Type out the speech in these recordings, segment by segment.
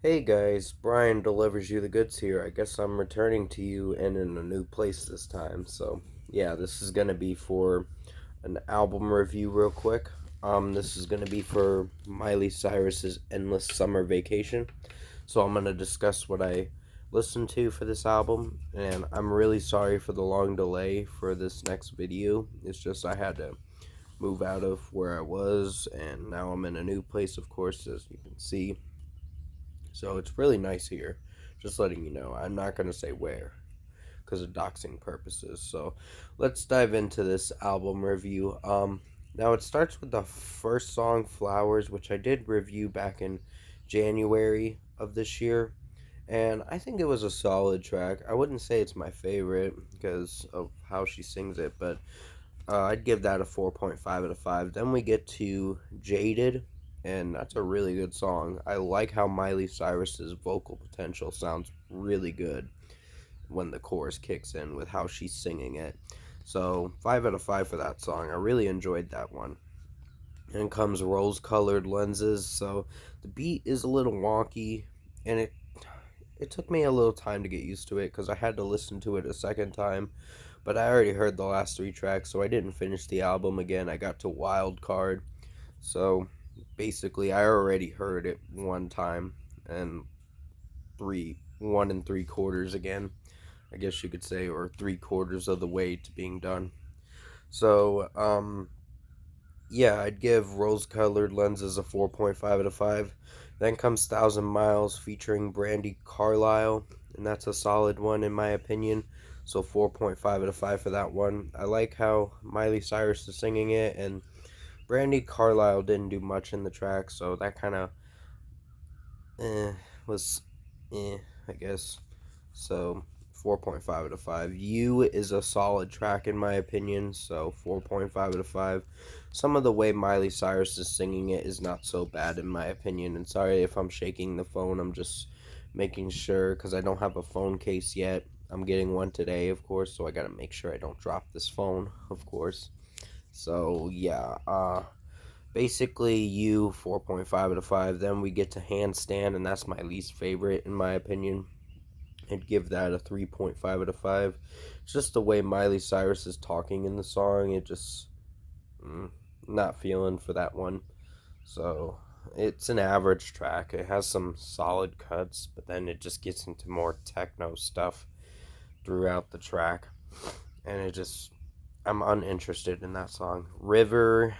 Hey guys, Brian delivers you the goods here. I guess I'm returning to you and in a new place this time. So, yeah, this is going to be for an album review real quick. This is going to be for Miley Cyrus's Endless Summer Vacation. So, I'm going to discuss what I listened to for this album, and I'm really sorry for the long delay for this next video. It's just I had to move out of where I was, and now I'm in a new place, of course, as you can see. So it's really nice here. Just letting you know. I'm not going to say where because of doxing purposes. So let's dive into this album review. Now it starts with the first song, Flowers, which I did review back in January of this year. And I think it was a solid track. I wouldn't say it's my favorite because of how she sings it, but I'd give that a 4.5 out of 5. Then we get to Jaded, and that's a really good song. I like how Miley Cyrus's vocal potential sounds really good when the chorus kicks in with how she's singing it. So, 5 out of 5 for that song. I really enjoyed that one. And comes Rose Colored Lenses. So, the beat is a little wonky, and it took me a little time to get used to it because I had to listen to it a second time. But I already heard the last three tracks, so I didn't finish the album again. I got to Wild Card. So basically, I already heard it one time and 1 3/4 again, I guess you could say, or 3/4 of the way to being done. So, yeah, I'd give Rose Colored Lenses a 4.5 out of 5. Then comes Thousand Miles featuring Brandy Carlisle, and that's a solid one in my opinion. So 4.5 out of 5 for that one. I like how Miley Cyrus is singing it, and Brandy Carlisle didn't do much in the track, so that kind of eh, was I guess. So 4.5 out of 5. You is a solid track in my opinion, so 4.5 out of 5. Some of the way Miley Cyrus is singing it is not so bad in my opinion. And sorry if I'm shaking the phone, I'm just making sure because I don't have a phone case yet. I'm getting one today, of course, so I gotta make sure I don't drop this phone, of course. So yeah, basically you 4.5 out of 5. Then we get to Handstand, and that's my least favorite in my opinion. I'd give that a 3.5 out of 5. It's just the way Miley Cyrus is talking in the song. It just mm, not feeling for that one. So it's an average track. It has some solid cuts, but then it just gets into more techno stuff throughout the track, and it just I'm uninterested in that song. River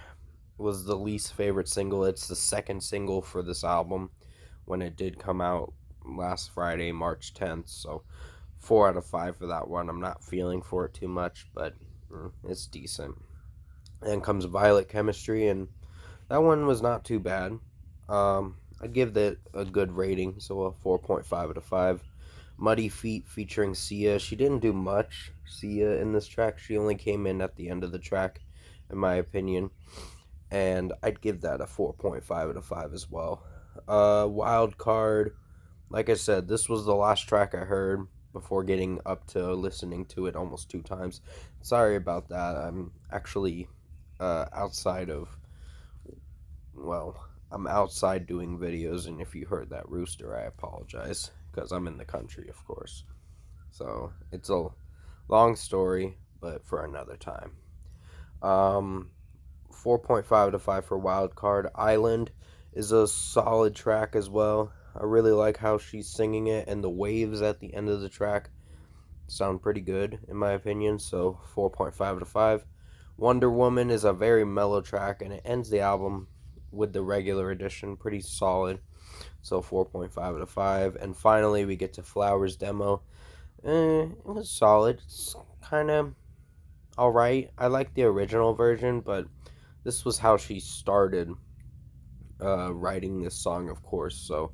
was the least favorite single. It's the second single for this album when it did come out last Friday, March 10th. So 4 out of 5 for that one. I'm not feeling for it too much, but it's decent. Then comes Violet Chemistry, and that one was not too bad. I'd give that a good rating, so a 4.5 out of 5. Muddy Feet featuring Sia. She didn't do much, Sia, in this track. She only came in at the end of the track, in my opinion. And I'd give that a 4.5 out of 5 as well. Wild Card. Like I said, this was the last track I heard before getting up to listening to it almost two times. Sorry about that. I'm actually outside of, well, I'm outside doing videos, and if you heard that rooster, I apologize because I'm in the country, of course. So it's a long story, but for another time. Um, 4.5 to 5 for Wild Card. Island is a solid track as well. I really like how she's singing it, and the waves at the end of the track sound pretty good, in my opinion. So 4.5 to 5. Wonder Woman is a very mellow track, and it ends the album with the regular edition. Pretty solid. So 4.5 out of 5. And finally, we get to Flowers demo. It was solid. It's kind of alright. I like the original version, but this was how she started writing this song, of course. So,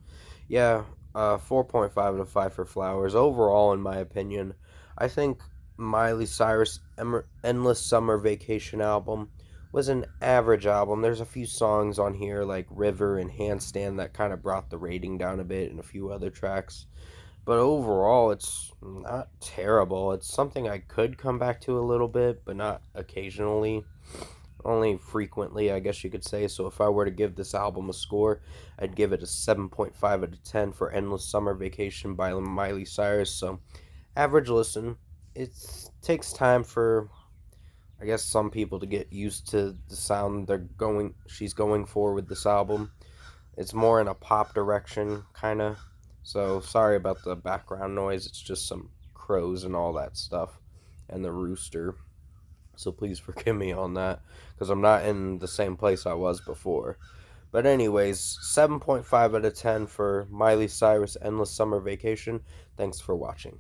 yeah, 4.5 out of 5 for Flowers. Overall, in my opinion, I think Miley Cyrus' Endless Summer Vacation album was an average album. There's a few songs on here like River and Handstand that kind of brought the rating down a bit, and a few other tracks. But overall, it's not terrible. It's something I could come back to a little bit, but not occasionally. only frequently, I guess you could say. So if I were to give this album a score, I'd give it a 7.5 out of 10 for Endless Summer Vacation by Miley Cyrus. So average listen. It takes time for, I guess, some people to get used to the sound she's going for with this album. It's more in a pop direction, kind of. So sorry about the background noise. It's just some crows and all that stuff, and the rooster. So please forgive me on that, because I'm not in the same place I was before. But anyways, 7.5 out of 10 for Miley Cyrus Endless Summer Vacation. Thanks for watching.